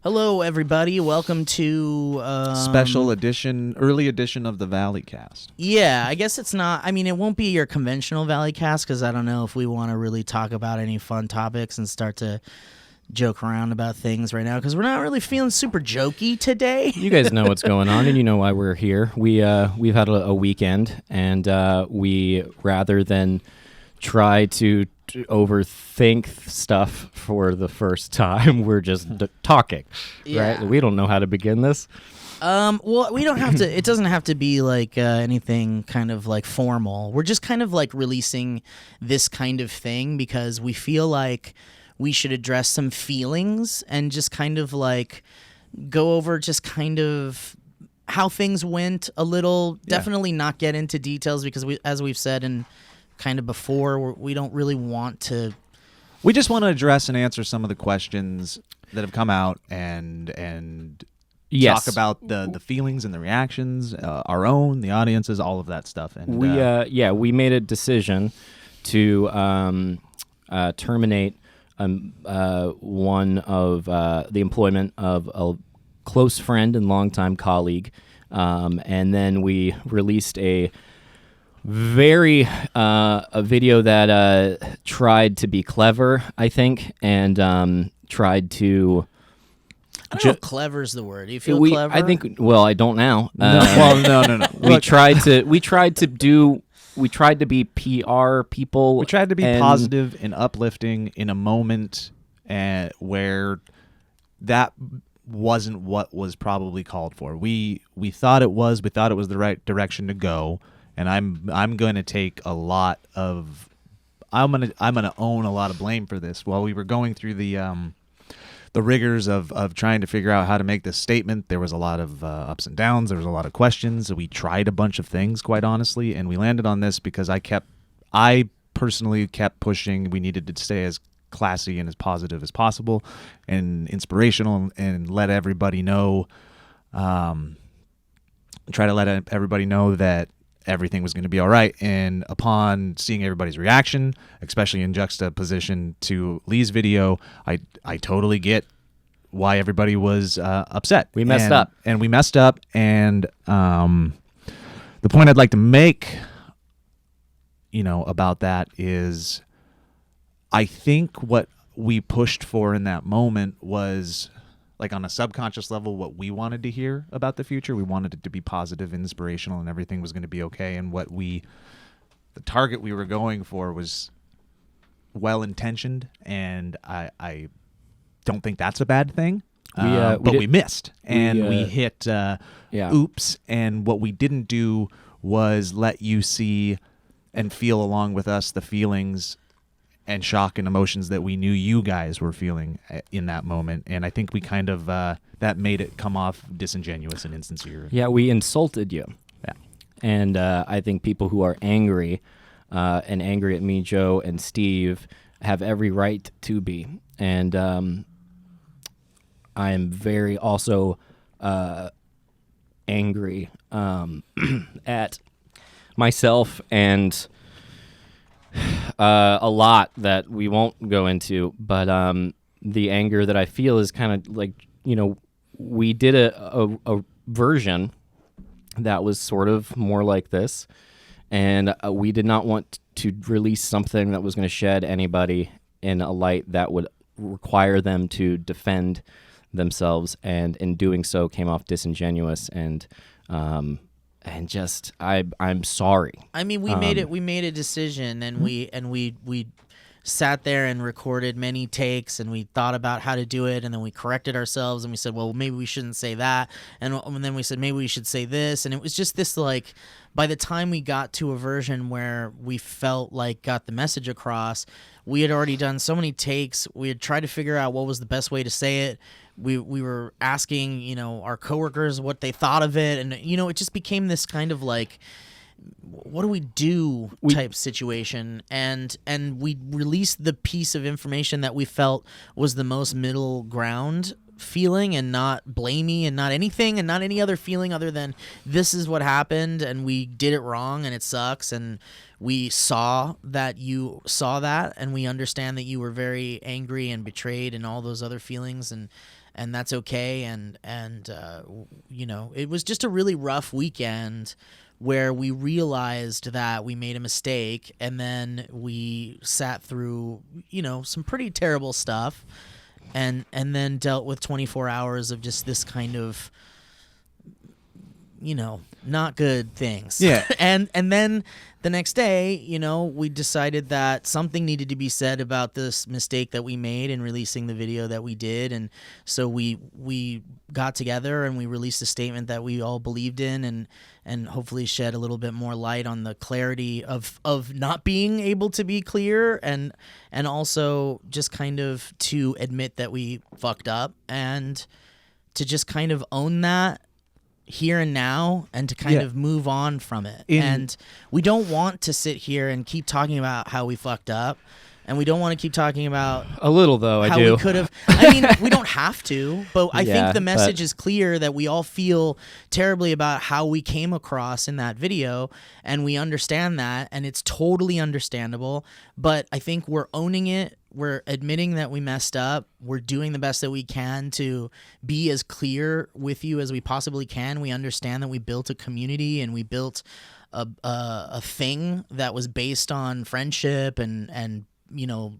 Hello, everybody. Welcome to Special edition, early edition of the Valley Cast. Yeah, I guess it's not. I mean, it won't be your conventional Valley Cast because I don't know if we want to really talk about any fun topics and start to joke around about things right now because we're not really feeling super jokey today. You guys know what's going on, and you know why we're here. We've had a weekend, and we rather than try to overthink stuff for the first time, we're just talking. Yeah. Right? We don't know how to begin this. Well, we don't have to. It doesn't have to be like anything kind of like formal. We're just kind of like releasing this kind of thing because we feel like we should address some feelings and just kind of like go over just kind of how things went a little. Yeah. Definitely not get into details because as we've said and kind of before, we don't really want to. We just want to address and answer some of the questions that have come out and Yes. talk about the feelings and the reactions, our own, the audiences, all of that stuff. And We made a decision to terminate one of the employment of a close friend and longtime colleague, and then we released a video that tried to be clever, I think, and tried to. I don't know if clever's the word. Do you feel clever? I think. Well, I don't now. No. We tried to be PR people. We tried to be and positive and uplifting in a moment where that wasn't what was probably called for. We thought it was. We thought it was the right direction to go. And I'm going to take a lot of I'm going to own a lot of blame for this. While we were going through the rigors of trying to figure out how to make this statement, there was a lot of ups and downs. There was a lot of questions. We tried a bunch of things, quite honestly, and we landed on this because I personally kept pushing. We needed to stay as classy and as positive as possible and inspirational and let everybody know, try to let everybody know that everything was going to be all right. And upon seeing everybody's reaction, especially in juxtaposition to Lee's video, I totally get why everybody was upset. We messed up. And we messed up. And the point I'd like to make, about that is I think what we pushed for in that moment was, like, on a subconscious level, what we wanted to hear about the future. We wanted it to be positive, inspirational, and everything was going to be okay. And the target we were going for was well-intentioned, and I don't think that's a bad thing. But we missed, and we hit oops, and what we didn't do was let you see and feel along with us the feelings and shock and emotions that we knew you guys were feeling in that moment. And I think we kind of, that made it come off disingenuous and insincere. Yeah, we insulted you. Yeah. And I think people who are angry and angry at me, Joe, and Steve have every right to be. And I am very also angry at myself and a lot that we won't go into, but the anger that I feel is kind of like, we did a version that was sort of more like this, and we did not want to release something that was going to shed anybody in a light that would require them to defend themselves, and in doing so came off disingenuous and just I'm sorry. I mean, we made a decision, and we sat there and recorded many takes, and we thought about how to do it, and then we corrected ourselves, and we said, well, maybe we shouldn't say that, and then we said maybe we should say this, and it was just this, like, by the time we got to a version where we felt like got the message across, we had already done so many takes. We had tried to figure out what was the best way to say it. We were asking, our coworkers what they thought of it, and it just became this kind of like, what do we do type situation, and we released the piece of information that we felt was the most middle ground feeling, and not blamey, and not anything, and not any other feeling other than this is what happened, and we did it wrong, and it sucks, and we saw that you saw that, and we understand that you were very angry and betrayed and all those other feelings, and that's okay. And you know, it was just a really rough weekend where we realized that we made a mistake, and then we sat through, you know, some pretty terrible stuff, and then dealt with 24 hours of just this kind of, you know, not good things. Yeah. and then the next day, you know, we decided that something needed to be said about this mistake that we made in releasing the video that we did. And so we got together and we released a statement that we all believed in, and hopefully shed a little bit more light on the clarity of not being able to be clear, and also just kind of to admit that we fucked up, and to just kind of own that here and now, and to kind of move on from it. And we don't want to sit here and keep talking about how we fucked up, and we don't want to keep talking about A little though, how I do. we could have. I mean, we don't have to, but I Yeah, think the message but- is clear that we all feel terribly about how we came across in that video, and we understand that, and it's totally understandable. But I think we're owning it. We're admitting that we messed up. We're doing the best that we can to be as clear with you as we possibly can. We understand that we built a community, and we built a thing that was based on friendship and you know,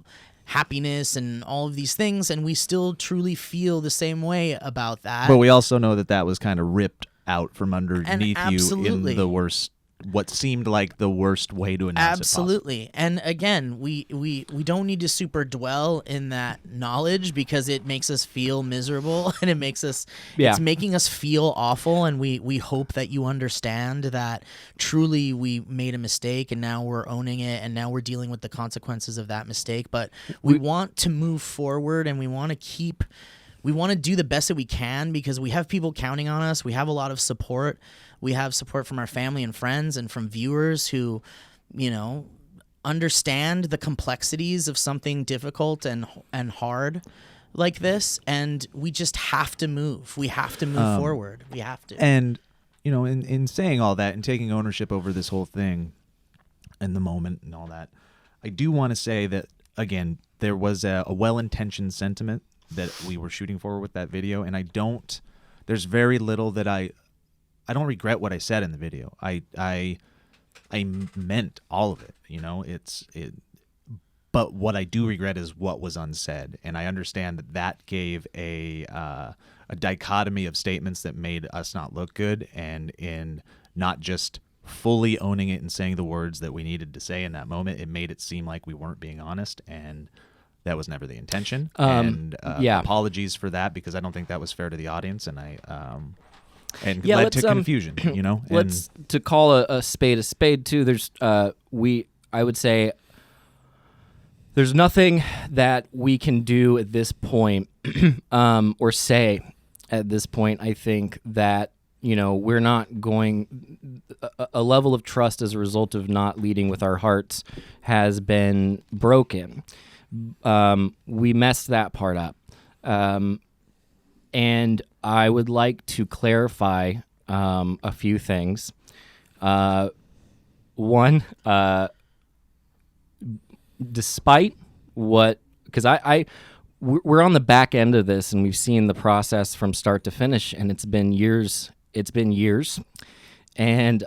happiness and all of these things, and we still truly feel the same way about that. But we also know that was kind of ripped out from underneath you absolutely. in the worst, what seemed like the worst way to announce it Absolutely. And again, we don't need to super dwell in that knowledge, because it makes us feel miserable, and it makes us Yeah. it's making us feel awful, and we hope that you understand that truly we made a mistake, and now we're owning it, and now we're dealing with the consequences of that mistake. But we want to move forward, and we want to do the best that we can, because we have people counting on us. We have a lot of support. We have support from our family and friends, and from viewers who, you know, understand the complexities of something difficult and hard like this. And we just have to move. We have to move forward. We have to. And, you know, in saying all that and taking ownership over this whole thing and the moment and all that, I do want to say that, again, there was a well-intentioned sentiment that we were shooting for with that video, and there's very little that I don't regret what I said in the video. I meant all of it, you know. But what I do regret is what was unsaid, and I understand that gave a dichotomy of statements that made us not look good, and in not just fully owning it and saying the words that we needed to say in that moment, it made it seem like we weren't being honest, and that was never the intention. Apologies for that, because I don't think that was fair to the audience, and led to confusion, you know. Let's to call a spade too. There's I would say there's nothing that we can do at this point or say at this point. I think that, you know, we're not going a level of trust as a result of not leading with our hearts has been broken. We messed that part up. And I would like to clarify a few things. One, despite what, because we're on the back end of this, and we've seen the process from start to finish, and it's been years. And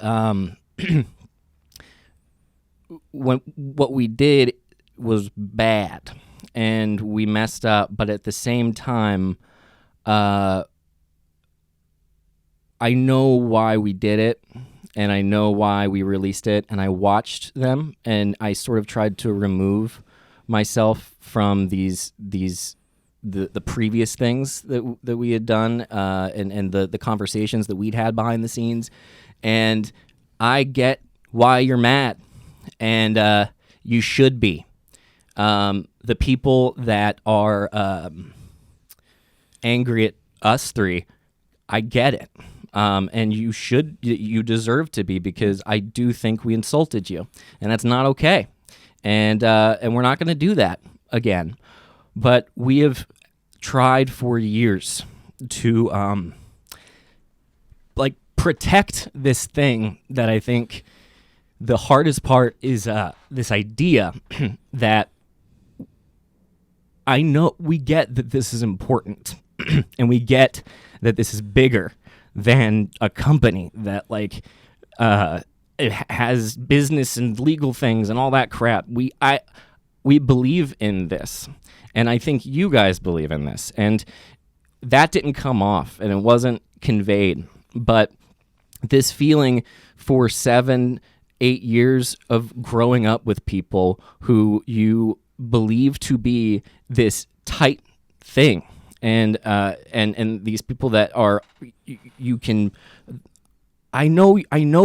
what we did was bad, and we messed up, but at the same time, I know why we did it, and I know why we released it, and I watched them, and I sort of tried to remove myself from the previous things that we had done, and the conversations that we'd had behind the scenes, and I get why you're mad, and you should be. The people that are angry at us three, I get it. And you deserve to be, because I do think we insulted you, and that's not okay. And we're not going to do that again. But we have tried for years to protect this thing that I think the hardest part is this idea that I know we get that this is important, and we get that this is bigger than a company that like it has business and legal things and all that crap. We believe in this, and I think you guys believe in this, and that didn't come off and it wasn't conveyed. But this feeling for 7-8 years of growing up with people who you believe to be this tight thing, and these people that are you can. I know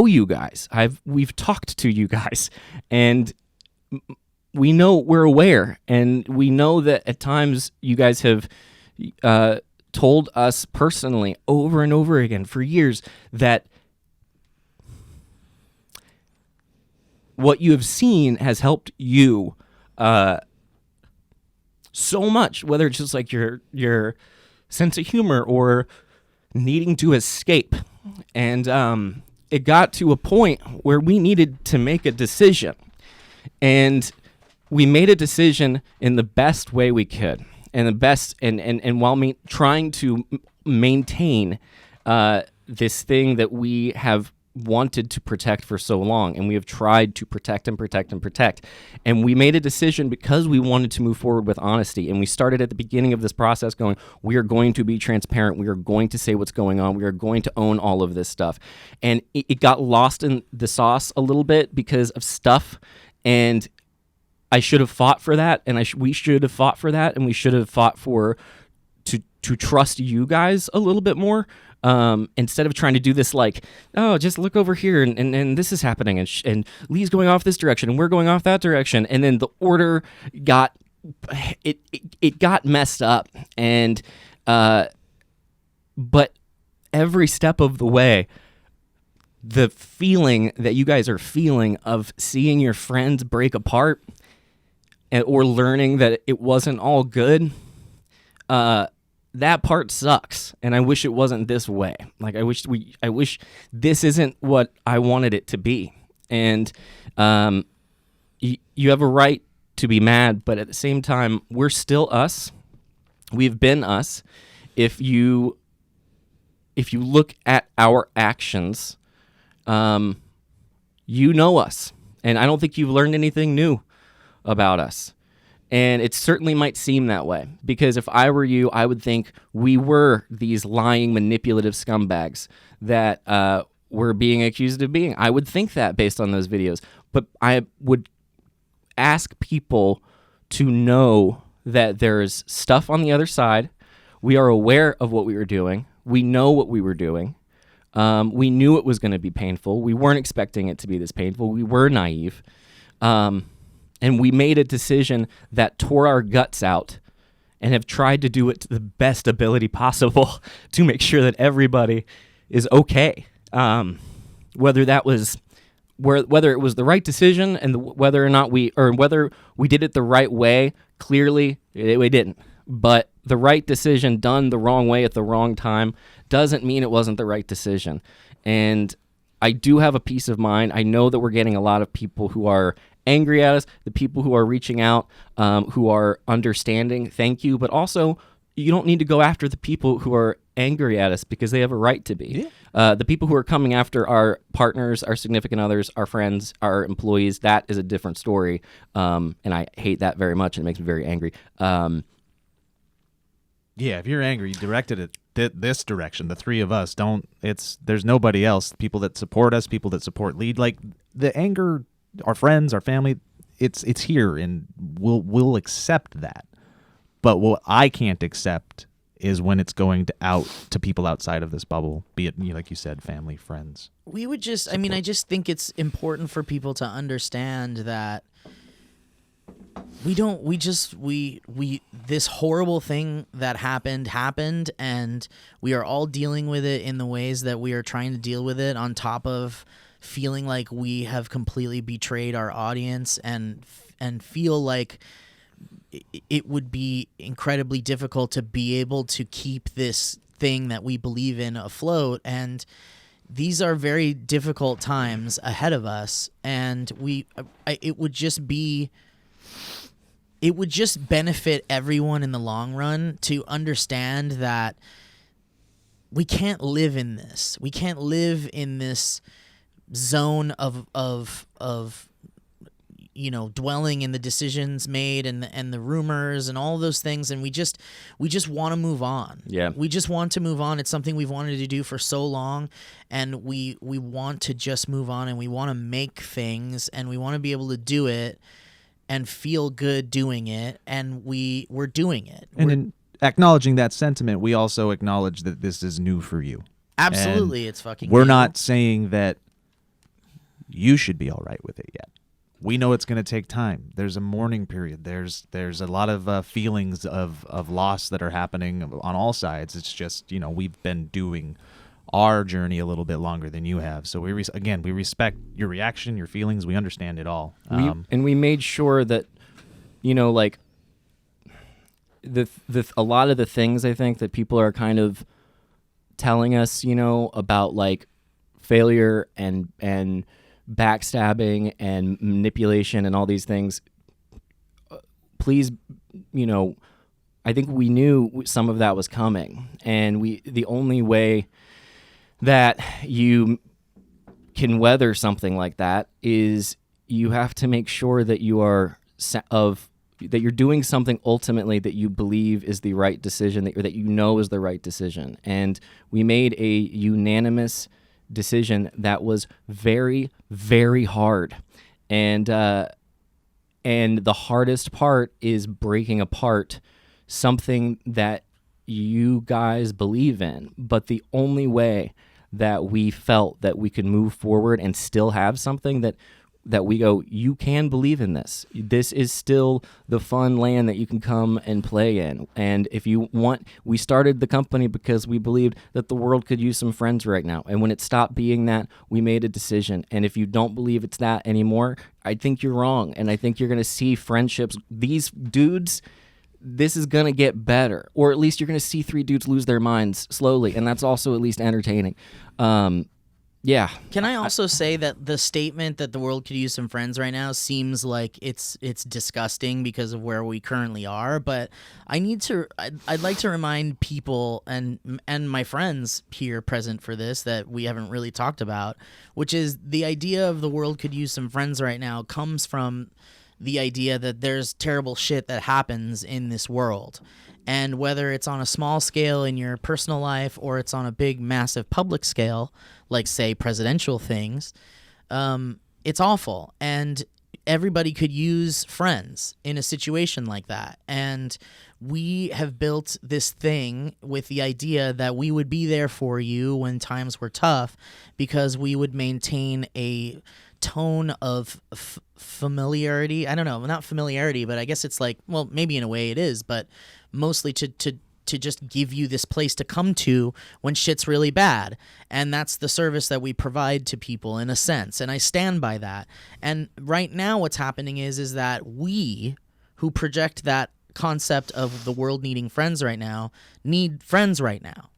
you guys. We've talked to you guys, and we're aware, and we know that at times you guys have told us personally over and over again for years that what you have seen has helped you so much, whether it's just like your sense of humor or needing to escape. And it got to a point where we needed to make a decision, and we made a decision in the best way we could, and the best, and while trying to maintain this thing that we have wanted to protect for so long, and we have tried to protect and protect and protect. And we made a decision because we wanted to move forward with honesty, and we started at the beginning of this process going, we are going to be transparent, we are going to say what's going on, we are going to own all of this stuff. And it got lost in the sauce a little bit because of stuff, and I should have fought for that, and we should have fought for that, and we should have fought for to trust you guys a little bit more. Instead of trying to do this like, oh, just look over here and this is happening and Lee's going off this direction and we're going off that direction, and then the order got it got messed up, and but every step of the way, the feeling that you guys are feeling of seeing your friends break apart or learning that it wasn't all good, that part sucks, and I wish it wasn't this way. Like I wish this isn't what I wanted it to be. And you have a right to be mad, but at the same time, we're still us. We've been us. If you look at our actions, you know us, and I don't think you've learned anything new about us. And it certainly might seem that way, because if I were you, I would think we were these lying, manipulative scumbags that we're being accused of being. I would think that based on those videos. But I would ask people to know that there's stuff on the other side. We are aware of what we were doing. We know what we were doing. We knew it was going to be painful. We weren't expecting it to be this painful. We were naive. And we made a decision that tore our guts out and have tried to do it to the best ability possible to make sure that everybody is okay. Whether it was the right decision and whether or not whether we did it the right way, clearly we didn't. But the right decision done the wrong way at the wrong time doesn't mean it wasn't the right decision. And I do have a peace of mind. I know that we're getting a lot of people who are angry at us, the people who are reaching out, who are understanding, thank you. But also, you don't need to go after the people who are angry at us because they have a right to be. Yeah. The people who are coming after our partners, our significant others, our friends, our employees, that is a different story. And I hate that very much, and it makes me very angry. Yeah, if you're angry, direct it at this direction. The three of us there's nobody else. People that support us, people that support Lead, like the anger, our friends, our family, it's here, and we'll accept that. But what I can't accept is when it's going out to people outside of this bubble, be it, like you said, family, friends. We would just, I mean, I just think it's important for people to understand that this horrible thing that happened, and we are all dealing with it in the ways that we are trying to deal with it, on top of feeling like we have completely betrayed our audience, and feel like it would be incredibly difficult to be able to keep this thing that we believe in afloat. And these are very difficult times ahead of us, and it would just be it would just benefit everyone in the long run to understand that we can't live in this. We can't live in this zone of dwelling in the decisions made and the rumors and all those things, and we just want to move on. Yeah. We just want to move on. It's something we've wanted to do for so long, and we want to just move on, and we want to make things, and we want to be able to do it and feel good doing it, and we're doing it. And in acknowledging that sentiment, we also acknowledge that this is new for you. Absolutely, And it's fucking we're new. not saying that you should be all right with it yet. We know it's going to take time. There's a mourning period. There's a lot of feelings of loss that are happening on all sides. It's just, we've been doing our journey a little bit longer than you have. So we respect your reaction, your feelings. We understand it all. And we made sure that, like a lot of the things I think that people are kind of telling us, about like failure and backstabbing and manipulation and all these things, please, I think we knew some of that was coming, and the only way that you can weather something like that is you have to make sure that you are that you're doing something ultimately that you believe is the right decision, that you know is the right decision. And we made a unanimous decision that was very, very hard, and the hardest part is breaking apart something that you guys believe in. But the only way that we felt that we could move forward and still have something that we go, you can believe in this. This is still the fun land that you can come and play in. And if you want, we started the company because we believed that the world could use some friends right now. And when it stopped being that, we made a decision. And if you don't believe it's that anymore, I think you're wrong. And I think you're going to see friendships. These dudes, this is going to get better. Or at least you're going to see 3 dudes lose their minds slowly. And that's also at least entertaining. Yeah. Can I also say that the statement that the world could use some friends right now seems like it's disgusting because of where we currently are, but I'd like to remind people and my friends here present for this that we haven't really talked about, which is the idea of the world could use some friends right now comes from the idea that there's terrible shit that happens in this world. And whether it's on a small scale in your personal life or it's on a big, massive public scale, like, say, presidential things, it's awful. And everybody could use friends in a situation like that. And we have built this thing with the idea that we would be there for you when times were tough because we would maintain a tone of familiarity. I don't know, not familiarity, but I guess it's like, well, maybe in a way it is, but mostly to just give you this place to come to when shit's really bad. And that's the service that we provide to people in a sense. And I stand by that. And right now what's happening is that we who project that concept of the world needing friends right now need friends right now.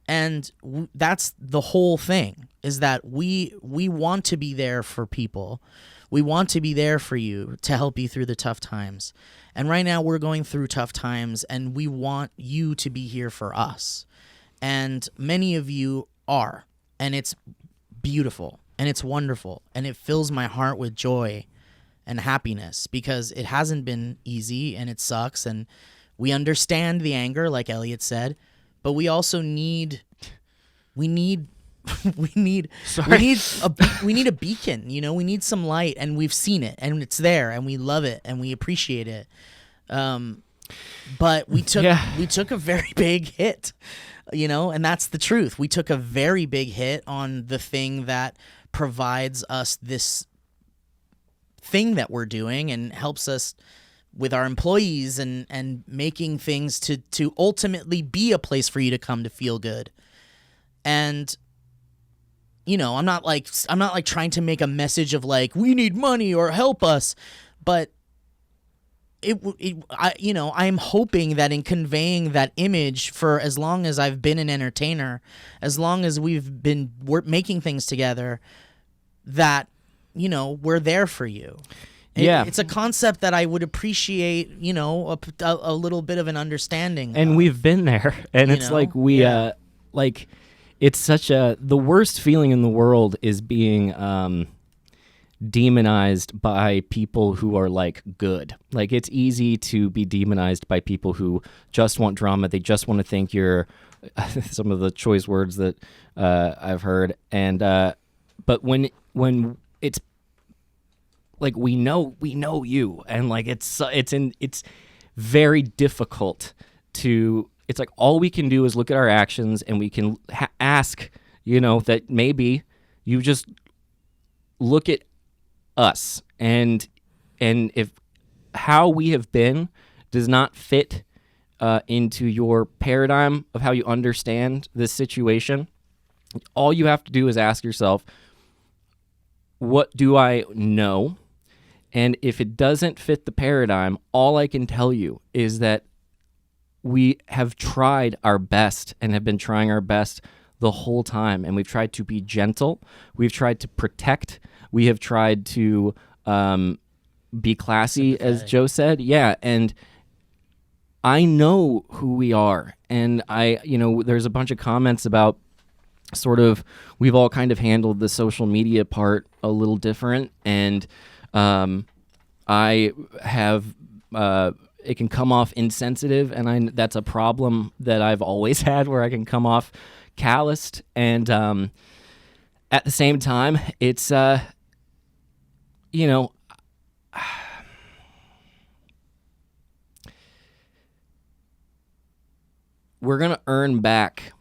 And that's the whole thing, is that we want to be there for people. We want to be there for you to help you through the tough times. And right now we're going through tough times, and we want you to be here for us. And many of you are. And it's beautiful, and it's wonderful, and it fills my heart with joy and happiness because it hasn't been easy, and it sucks, and we understand the anger, like Elliot said, but we also need a beacon, we need some light, and we've seen it, and it's there, and we love it, and we appreciate it. But we took a very big hit, and that's the truth. We took a very big hit on the thing that provides us this thing that we're doing and helps us with our employees and making things to ultimately be a place for you to come to feel good. And I'm not like trying to make a message of like we need money or help us, but I'm hoping that in conveying that image for as long as I've been an entertainer, as long as we've been making things together, that we're there for you. Yeah. It's a concept that I would appreciate, a little bit of an understanding And of. we've been there, and You it's know? like Yeah. it's such the worst feeling in the world is being demonized by people who are like good. Like, it's easy to be demonized by people who just want drama. They just want to think you're some of the choice words that I've heard. And but when it's like, we know you, and like it's very difficult to. It's like, all we can do is look at our actions, and we can ask, that maybe you just look at us, and if how we have been does not fit into your paradigm of how you understand this situation, all you have to do is ask yourself, what do I know? And if it doesn't fit the paradigm, all I can tell you is that we have tried our best, and have been trying our best the whole time, and we've tried to be gentle, we've tried to protect, we have tried to be classy, as Joe said. Yeah, and I know who we are, and there's a bunch of comments about sort of, we've all kind of handled the social media part a little different, and I have it can come off insensitive, and that's a problem that I've always had, where I can come off calloused, and at the same time, it's we're gonna earn back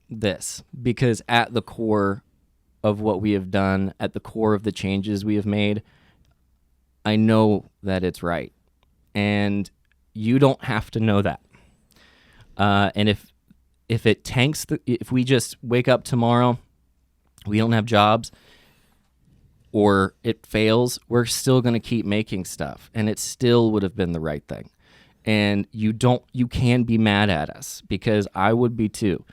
this, because at the core of what we have done, at the core of the changes we have made, I know that it's right, and you don't have to know that. And if it tanks, if we just wake up tomorrow, we don't have jobs, or it fails, we're still going to keep making stuff, and it still would have been the right thing. And you can be mad at us, because I would be too.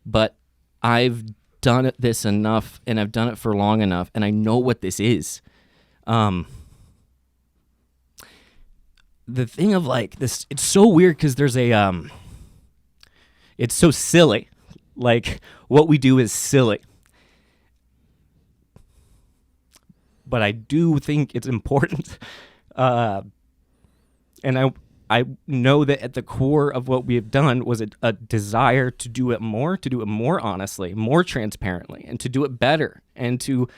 But I've done this enough, and I've done it for long enough, and I know what this is. The thing of like this, it's so weird, because there's it's so silly. Like, what we do is silly. But I do think it's important. And I know that at the core of what we have done was a desire to do it more honestly, more transparently, and to do it better, and to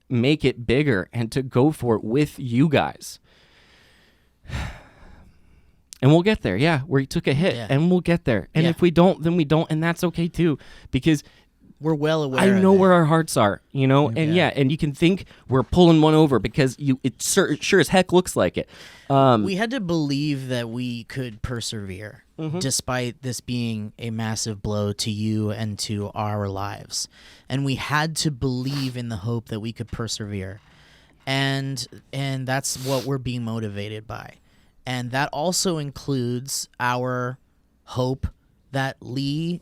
make it bigger, and to go for it with you guys. And we'll get there. Yeah, we took a hit, and we'll get there. And if we don't, then we don't, and that's okay too, because we're well aware. I know of it. where our hearts are, and and you can think we're pulling one over, because it sure as heck looks like it. We had to believe that we could persevere, despite this being a massive blow to you and to our lives. And we had to believe in the hope that we could persevere. And that's what we're being motivated by. And that also includes our hope that Lee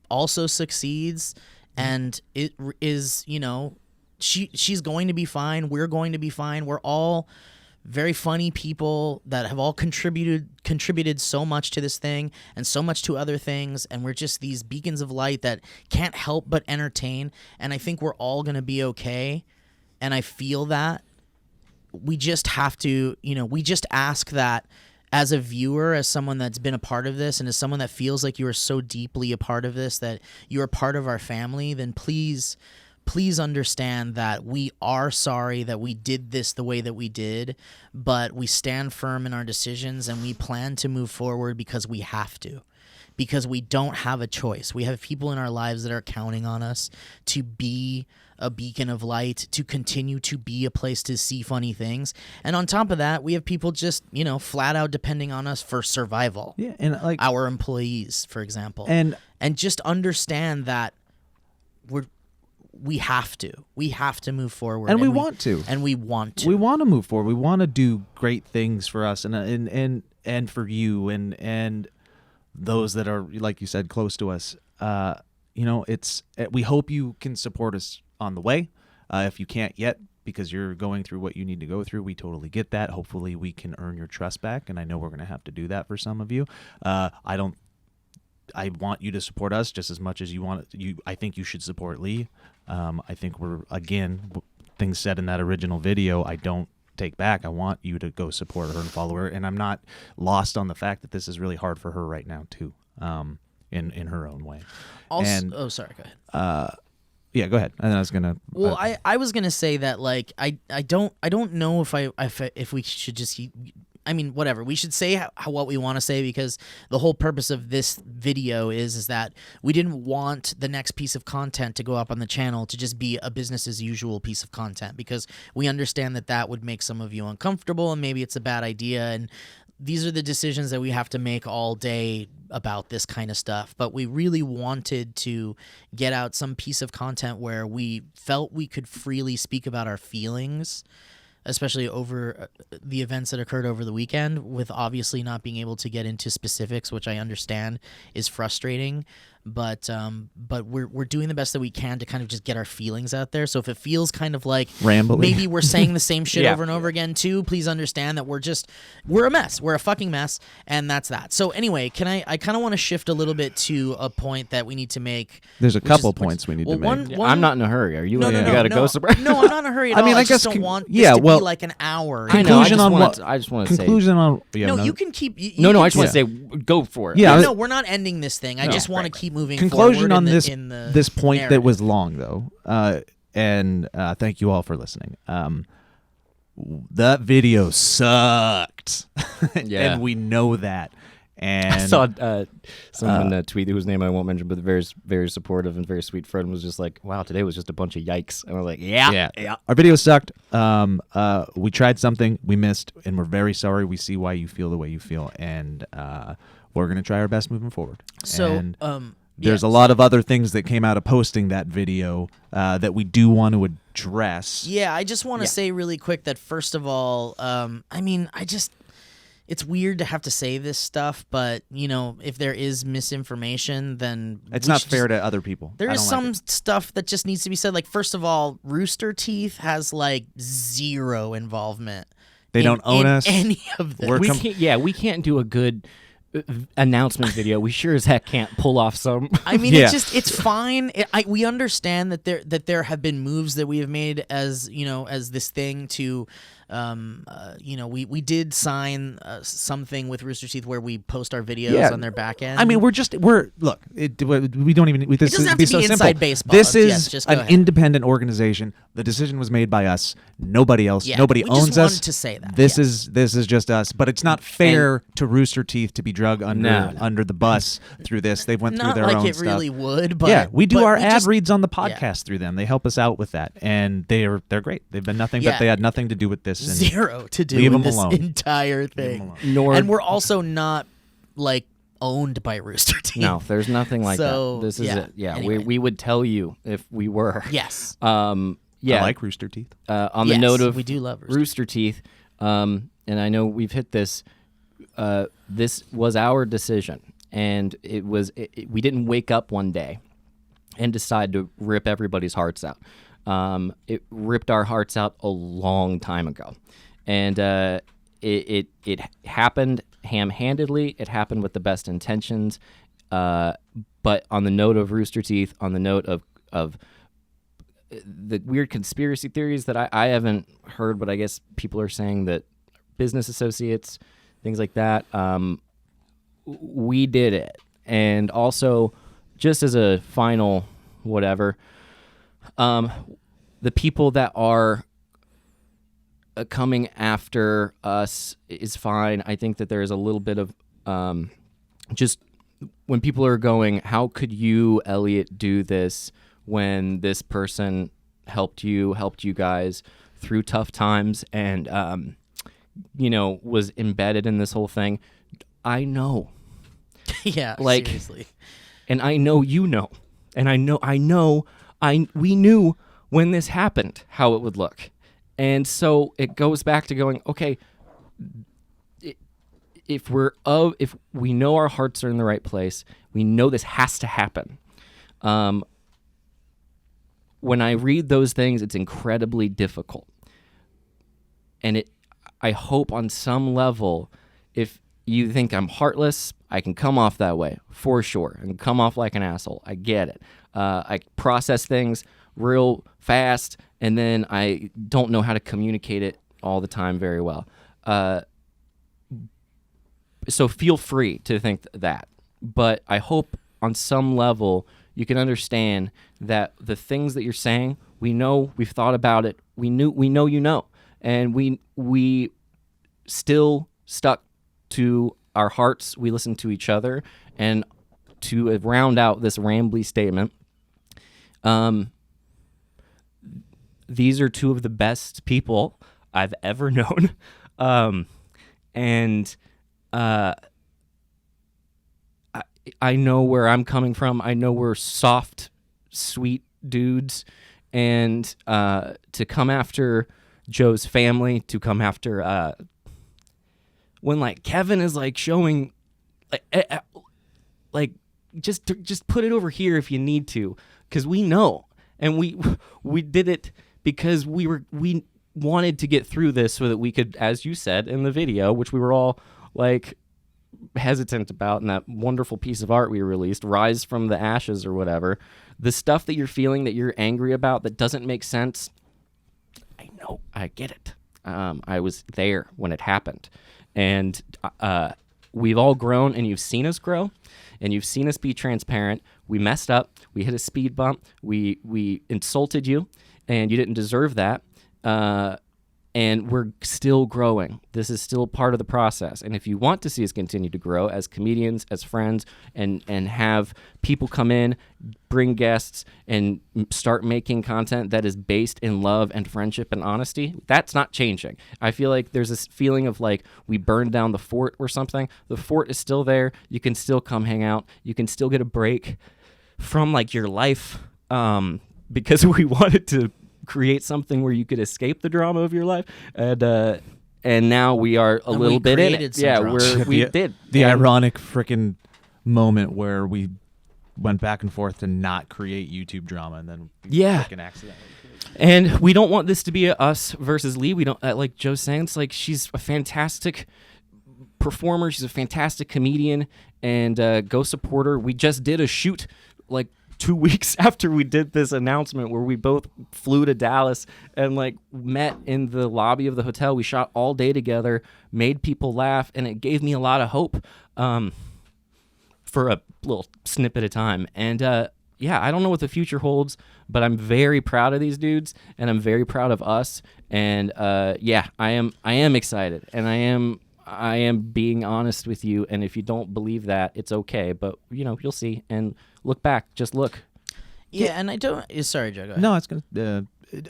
also succeeds, and it is, she's going to be fine. We're going to be fine. We're all very funny people that have all contributed so much to this thing, and so much to other things, and we're just these beacons of light that can't help but entertain. And I think we're all going to be okay, and I feel that. We just have to, we just ask that as a viewer, as someone that's been a part of this, and as someone that feels like you are so deeply a part of this, that you are part of our family, then please understand that we are sorry that we did this the way that we did, but we stand firm in our decisions, and we plan to move forward because we have to. Because we don't have a choice. We have people in our lives that are counting on us to be a beacon of light, to continue to be a place to see funny things. And on top of that, we have people just, flat out depending on us for survival. Yeah, and like our employees, for example. And just understand that we have to move forward, and we want to. And we want to. We want to move forward. We want to do great things for us and for you and those that are, like you said, close to us. We hope you can support us on the way. If you can't yet, because you're going through what you need to go through. We totally get that. Hopefully we can earn your trust back, and I know we're going to have to do that for some of you. I want you to support us just as much as you want it. I think you should support Lee. I think things said in that original video, I don't take back. I want you to go support her and follow her, and I'm not lost on the fact that this is really hard for her right now too, in her own way. Also, and, sorry, go ahead. Yeah, go ahead. And I was gonna. Well, I was gonna say that like I don't know if we should just. I mean, whatever. We should say what we want to say, because the whole purpose of this video is that we didn't want the next piece of content to go up on the channel to just be a business as usual piece of content, because we understand that would make some of you uncomfortable and maybe it's a bad idea. And these are the decisions that we have to make all day about this kind of stuff. But we really wanted to get out some piece of content where we felt we could freely speak about our feelings, especially over the events that occurred over the weekend, with obviously not being able to get into specifics, which I understand is frustrating. But we're doing the best that we can to kind of just get our feelings out there. So if it feels kind of like rambling, maybe we're saying the same shit Yeah. over and over again too, please understand that we're a mess. We're a fucking mess, and that's that. So anyway, I kind of want to shift a little bit to a point that we need to make. There's a which couple is- points we need well, to make. one- I'm not in a hurry. Are you? No, no, you no, gotta no. go somewhere. No, I'm not in a hurry at I all. mean, I just guess don't want this yeah, to well, be like an hour. I know. Conclusion I on just what? I just want to say. Conclusion on. Yeah, No, you can keep. No, you I can just want to keep- say go for it. Yeah, No, we're not ending this thing. I No. just want to Right, keep moving conclusion forward on in the this point that narrative. was long though, and thank you all for listening. That video sucked. Yeah. And we know that. And I saw someone tweet whose name I won't mention, but very, very supportive and very sweet friend was just like, "Wow, today was just a bunch of yikes." And I was like, "Yeah, our video sucked. We tried something, we missed, and we're very sorry. We see why you feel the way you feel, and we're gonna try our best moving forward. So, And there's a lot of other things that came out of posting that video that we do want to address. Yeah, I just want to say really quick that first of all, I mean, it's weird to have to say this stuff, but if there is misinformation, then It's we not should fair just- to other people. There I is don't some like it. stuff that just needs to be said. Like, first of all, Rooster Teeth has like zero involvement. They don't own in us. any of this. We're we can't do a good announcement video. We sure as heck can't pull off some. I mean, Yeah. it's fine. We understand that there have been moves that we have made as this thing to, we did sign something with Rooster Teeth where we post our videos Yeah. on their back end. I mean, we don't even. This doesn't is have to so be simple. inside baseball. This Yes, is just go an ahead. independent organization. The decision was made by us. Nobody else. Yeah, Nobody we just owns us. wanted to say that, This yeah. is just us. But it's not fair to Rooster Teeth to be drug No. under the bus through this. They went through not their like own it stuff. really would, but Yeah, we do but our we ad just- reads on the podcast through them. They help us out with that, and they're great. They've been nothing Yeah. but they had nothing to do with this. And zero to do Leave with 'em this alone. entire thing. Nor And we're also not like owned by Rooster Teeth. no, there's nothing like So, that. This is yeah, it. Yeah, anyway. we would tell you if we were. Yes. Yeah. I like Rooster Teeth. On Yes, the note of we do love Rooster Rooster Teeth, and I know we've hit this. This was our decision, and we didn't wake up one day and decide to rip everybody's hearts out. It ripped our hearts out a long time ago, and it happened ham-handedly. It happened with the best intentions, but on the note of Rooster Teeth, on the note of the weird conspiracy theories that I haven't heard, but I guess people are saying that business associates, things like that. We did it. And also, just as a final whatever, the people that are coming after us is fine. I think that there is a little bit of just when people are going, how could you, Elliot, do this when this person helped you guys through tough times and, was embedded in this whole thing? I know. Yeah, Like- seriously. And I know you know. And we knew when this happened how it would look. And so it goes back to going, okay, if we know our hearts are in the right place, we know this has to happen. When I read those things, it's incredibly difficult. and I hope on some level, if you think I'm heartless, I can come off that way for sure, and come off like an asshole. I get it. I process things real fast, and then I don't know how to communicate it all the time very well. So feel free to think that. But I hope on some level you can understand that the things that you're saying, we know, we've thought about it, we know you know, and we still stuck to our hearts. We listen to each other, and to round out this rambly statement, these are two of the best people I've ever known, and I know where I'm coming from. I know we're soft, sweet dudes, and to come after Joe's family, to come after when like Kevin is like showing like just put it over here if you need to, because we know, and we did it because we wanted to get through this so that we could, as you said in the video, which we were all like hesitant about, in that wonderful piece of art we released, Rise from the Ashes or whatever, the stuff that you're feeling, that you're angry about, that doesn't make sense. I know, I get it. I was there when it happened, and we've all grown, and you've seen us grow, and you've seen us be transparent. We messed up. We hit a speed bump. We insulted you, and you didn't deserve that. And we're still growing. This is still part of the process. And if you want to see us continue to grow as comedians, as friends, and have people come in, bring guests, and start making content that is based in love and friendship and honesty, that's not changing. I feel like there's this feeling of like we burned down the fort or something. The fort is still there. You can still come hang out. You can still get a break from like your life, because we wanted to create something where you could escape the drama of your life, and now we are a little bit in it. Yeah, we did the ironic freaking moment where we went back and forth to not create YouTube drama, and then freaking accidentally. And we don't want this to be a us versus Lee. We don't like Joe's saying. It's like she's a fantastic performer. She's a fantastic comedian, and go support her. We just did a shoot like 2 weeks after we did this announcement, where we both flew to Dallas and like met in the lobby of the hotel. We shot all day together, made people laugh, and it gave me a lot of hope for a little snippet of time. And yeah, I don't know what the future holds, but I'm very proud of these dudes, and I'm very proud of us. And yeah, I am excited, and I am being honest with you. And if you don't believe that, it's okay, but you know, you'll see. And look back, just look. Yeah, and I don't. Sorry, Joe. Go ahead. No, it's gonna.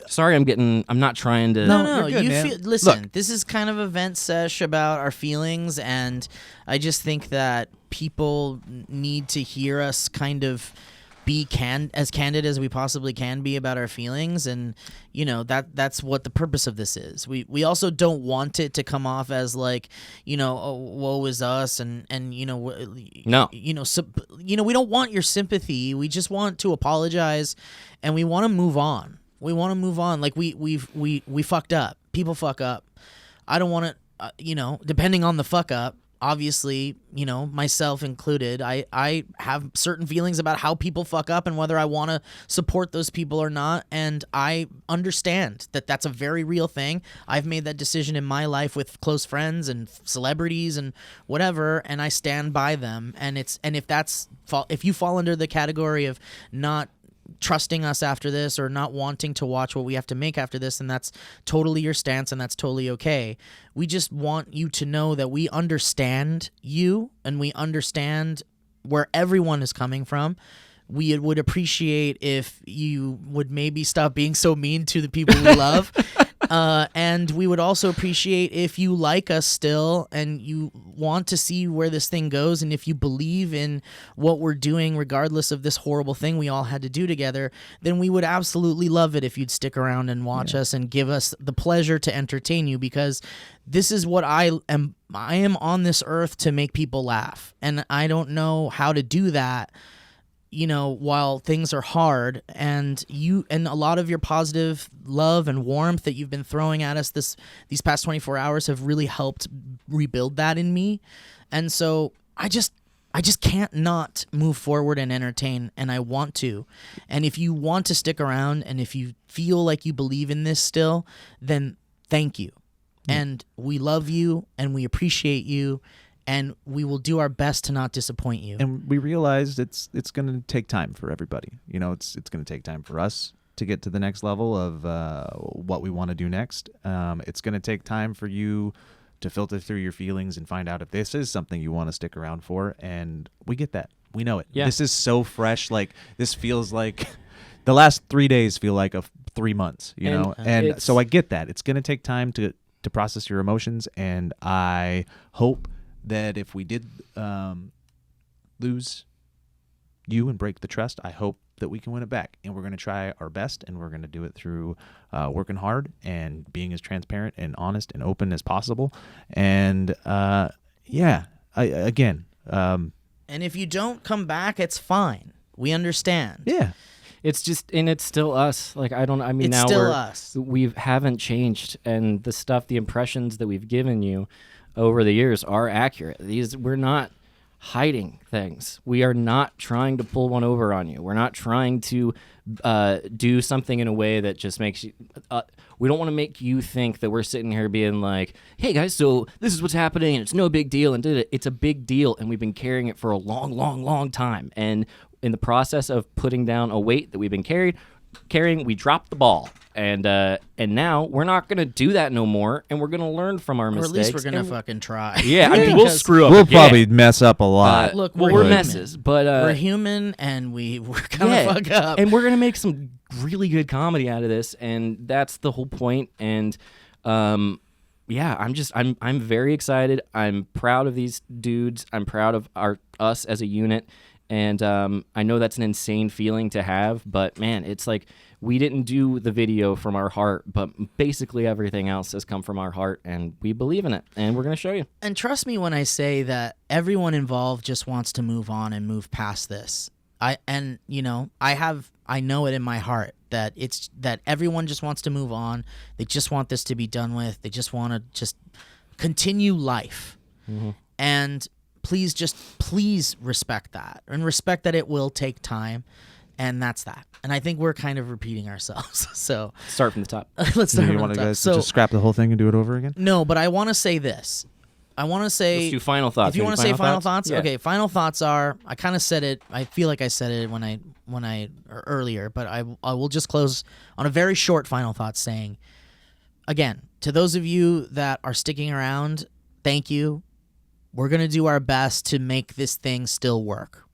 Sorry, I'm not trying to. No. you're good, You man. listen. Look. This is kind of a vent sesh about our feelings, and I just think that people need to hear us kind of be as candid as we possibly can be about our feelings, and you know that's what the purpose of this is. We also don't want it to come off as like, you know, oh, woe is us, and you know, No. you know, we don't want your sympathy. We just want to apologize, and we want to move on. We want to move on. Like we fucked up. People fuck up. I don't want to, you know, depending on the fuck up. Obviously, you know, myself included, I have certain feelings about how people fuck up and whether I want to support those people or not. And I understand that that's a very real thing. I've made that decision in my life with close friends and celebrities and whatever, and I stand by them. And if you fall under the category of not trusting us after this, or not wanting to watch what we have to make after this, and that's totally your stance, and that's totally okay. We just want you to know that we understand you, and we understand where everyone is coming from. We would appreciate if you would maybe stop being so mean to the people we love. And we would also appreciate if you like us still, and you want to see where this thing goes, and if you believe in what we're doing regardless of this horrible thing we all had to do together, then we would absolutely love it if you'd stick around and watch us and give us the pleasure to entertain you, because this is what I am on this earth to make people laugh, and I don't know how to do that while things are hard, and a lot of your positive love and warmth that you've been throwing at us these past 24 hours have really helped rebuild that in me. And so I just can't not move forward and entertain, and I want to. And if you want to stick around, and if you feel like you believe in this still, then thank you. And we love you, and we appreciate you, and we will do our best to not disappoint you. And we realized it's going to take time for everybody. It's going to take time for us to get to the next level of what we want to do next. It's going to take time for you to filter through your feelings and find out if this is something you want to stick around for. And we get that. We know it. Yeah. This is so fresh. Like, this feels like the last 3 days feel like 3 months, And so I get that. It's going to take time to process your emotions. And I hope that if we did lose you and break the trust, I hope that we can win it back. And we're going to try our best, and we're going to do it through working hard and being as transparent and honest and open as possible. And again. And if you don't come back, it's fine. We understand. Yeah. It's just, and it's still us. Like, it's now still us. We haven't changed, and the impressions that we've given you over the years are accurate. We're not hiding things. We are not trying to pull one over on you. We're not trying to do something in a way that just makes you. We don't want to make you think that we're sitting here being like, "Hey guys, so this is what's happening, and it's no big deal." And it's a big deal, and we've been carrying it for a long, long, long time. And in the process of putting down a weight that we've been carrying, we dropped the ball. And now we're not going to do that no more, and we're going to learn from our mistakes. Or at least we're going to fucking try. Yeah, we'll screw up. We'll again. probably mess up a lot. Look, we're human. messes, but we're human, and we're going to fuck up. And we're going to make some really good comedy out of this, and that's the whole point. And I'm very excited. I'm proud of these dudes. I'm proud of us as a unit. And I know that's an insane feeling to have, but man, it's like we didn't do the video from our heart, but basically everything else has come from our heart, and we believe in it, and we're going to show you. And trust me when I say that everyone involved just wants to move on and move past this. I know it in my heart that everyone just wants to move on. They just want this to be done with. They just want to just continue life. Mm-hmm. And please respect that, and respect that it will take time, and that's that. And I think we're kind of repeating ourselves. So start from the top. Let's start You from want the to top. guys So just scrap the whole thing and do it over again? no, but I want to say this. I want to say, Let's do final thoughts. if you want to say final thoughts, Yeah. okay. Final thoughts are, I kind of said it. I feel like I said it when I earlier, but I will just close on a very short final thought, saying, again, to those of you that are sticking around, thank you. We're going to do our best to make this thing still work.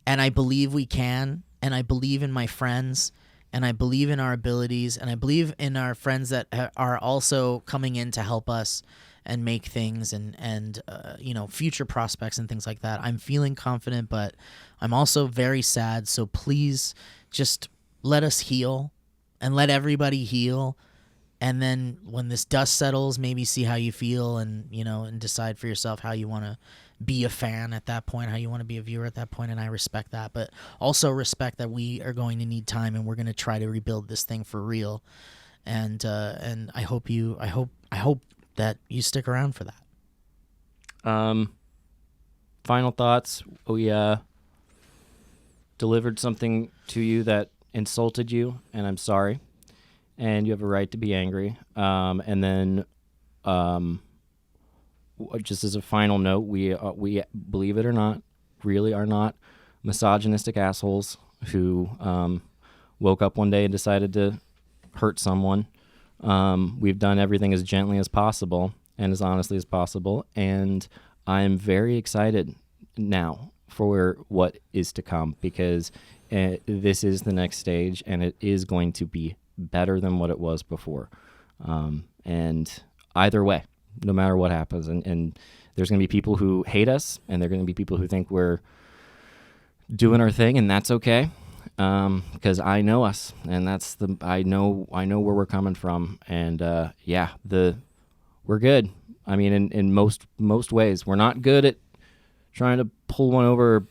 And I believe we can, and I believe in my friends, and I believe in our abilities, and I believe in our friends that are also coming in to help us and make things and future prospects and things like that. I'm feeling confident, but I'm also very sad. So please just let us heal and let everybody heal. And then when this dust settles, maybe see how you feel and decide for yourself how you want to be a fan at that point, how you want to be a viewer at that point. And I respect that, but also respect that we are going to need time, and we're going to try to rebuild this thing for real. And I hope that you stick around for that. Final thoughts. We delivered something to you that insulted you, and I'm sorry. And you have a right to be angry. And then, just as a final note, we believe it or not, really are not misogynistic assholes who woke up one day and decided to hurt someone. We've done everything as gently as possible and as honestly as possible. And I'm very excited now for what is to come, because this is the next stage, and it is going to be better than what it was before. And either way, no matter what happens, and there's going to be people who hate us, and there are going to be people who think we're doing our thing, and that's okay. Because I know us, and I know where we're coming from, and we're good. I mean, in most ways, we're not good at trying to pull one over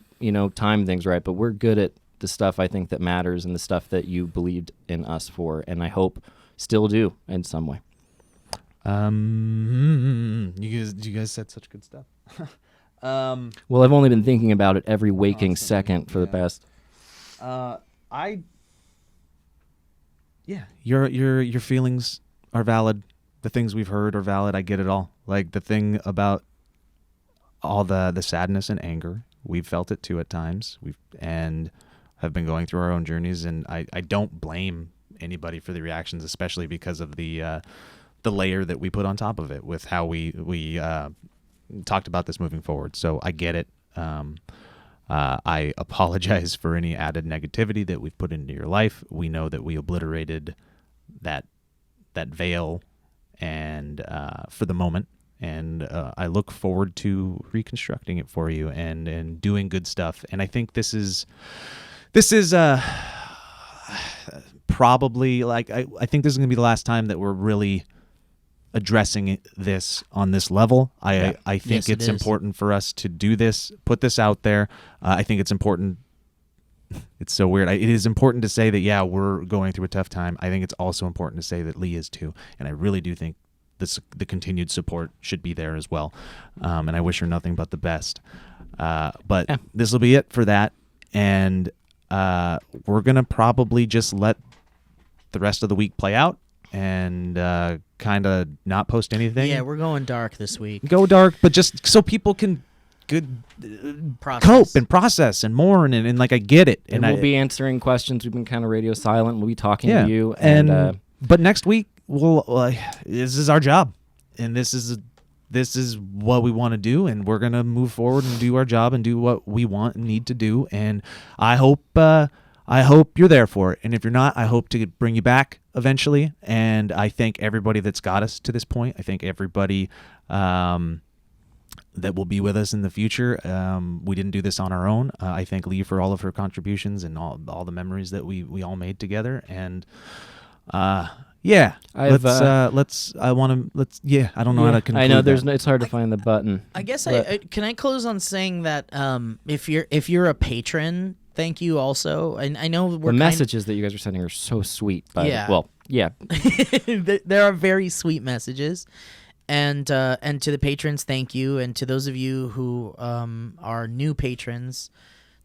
time things right, but we're good at the stuff I think that matters and the stuff that you believed in us for, and I hope still do in some way. You guys said such good stuff. Well, I've only been thinking about it every waking second for the past. Your feelings are valid. The things we've heard are valid. I get it all. Like the thing about all the sadness and anger, we've felt it too at times. And have been going through our own journeys, and I don't blame anybody for the reactions, especially because of the layer that we put on top of it with how we talked about this moving forward. So I get it. I apologize for any added negativity that we've put into your life. We know that we obliterated that veil and for the moment, and I look forward to reconstructing it for you and doing good stuff. And I think this is probably like I think this is going to be the last time that we're really addressing this on this level. I think it's important for us to do this, put this out there. I think it's important. It's so weird. It is important to say that, yeah, we're going through a tough time. I think it's also important to say that Lee is too. And I really do think the continued support should be there as well. And I wish her nothing but the best. But this will be it for that. And we're going to probably just let the rest of the week play out and kind of not post anything. Yeah, we're going dark this week. Go dark, but just so people can cope and process and mourn and like I get it. And we'll be answering questions. We've been kind of radio silent. We'll be talking to you. And but next week this is our job, and this is what we want to do, and we're gonna move forward and do our job and do what we want and need to do. And I hope you're there for it. And if you're not, I hope to bring you back eventually. And I thank everybody that's got us to this point. I thank everybody that will be with us in the future. We didn't do this on our own. I thank Lee for all of her contributions and all the memories that we all made together. And I don't know how to conclude. I know it's hard to find the button. I guess can I close on saying that if you're a patron, thank you also. And I know the messages that you guys are sending are so sweet. Yeah. There are very sweet messages. And to the patrons, thank you. And to those of you who are new patrons,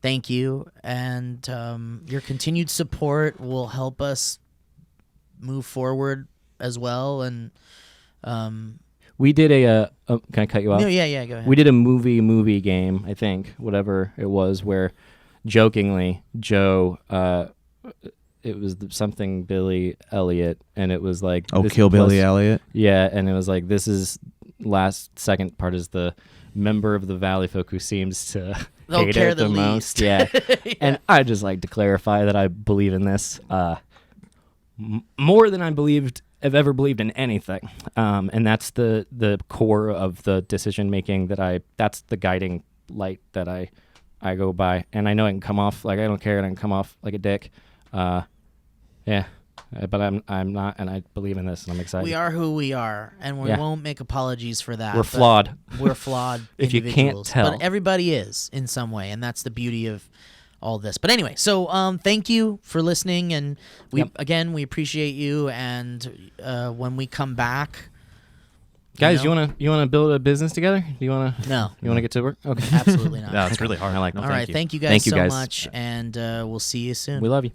thank you. And your continued support will help us move forward as well. And we did can I cut you off? No, yeah, go ahead. We did a movie game, I think, whatever it was, where jokingly Joe it was something Billy Elliot, and it was like kill Billy Elliot. Yeah, and it was like this is second part is the member of the Valley folk who seems to hate it the most. Yeah. Yeah. And I just like to clarify that I believe in this more than I've ever believed in anything, and that's the core of the decision making that's the guiding light that I go by. And I know I can come off like I don't care, and I can come off like a dick. But I'm not, and I believe in this, and I'm excited. We are who we are, and we won't make apologies for that. We're flawed. We're flowed if you can't tell. But everybody is in some way, and that's the beauty of all this. But anyway, so thank you for listening, and we appreciate you. And when we come back, guys, you wanna build a business together? Do you wanna? No. You wanna get to work? Okay. Absolutely not. No, it's really hard. I like. All right, thank you guys so much, and we'll see you soon. We love you.